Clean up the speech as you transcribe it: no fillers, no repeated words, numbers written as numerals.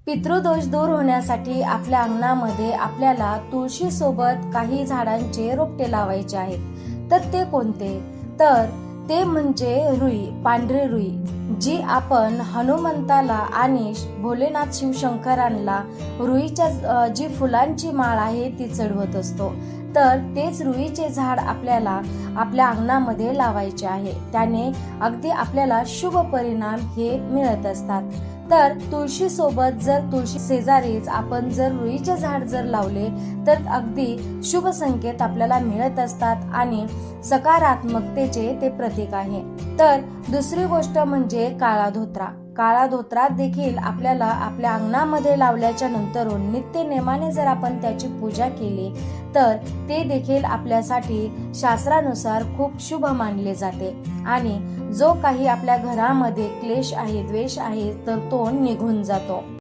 पितृदोष दूर होण्यासाठी आपल्या अंगणामध्ये आपल्याला तुळशी सोबत काही झाडांचे रोपटे लावायचे आहेत. तर ते कोणते? तर ते म्हणजे रुई, पांढरी रुई, जी आपण हनुमंताला आणि भोलेनाथ शिवशंकरांना रुईच्या जी फुलांची माळ आहे ती चढवत असतो. तर तेच रुईचे झाड आपल्याला आपल्या अंगणामध्ये लावायचे आहे. त्याने अगदी आपल्याला शुभ परिणाम हे मिळत असतात. तर तुळशी सोबत जर तुळशी शेजारीच आपण जर रुईचे झाड जर लावले तर अगदी शुभ संकेत आपल्याला मिळत असतात आणि सकारात्मकतेचे ते प्रतीक आहे. तर दुसरी गोष्ट म्हणजे काळा धोत्रा. काळा धोत्रा देखील आपल्याला आपल्या अंगणामध्ये लावल्याच्या नंतरून नित्य नेमाने जर आपण त्याची पूजा केली तर ते देखील आपल्यासाठी शास्त्रानुसार खूप शुभ मानले जाते आणि जो काही आपल्या घरामध्ये क्लेश आहे, द्वेष आहे, तर तो निघून जातो.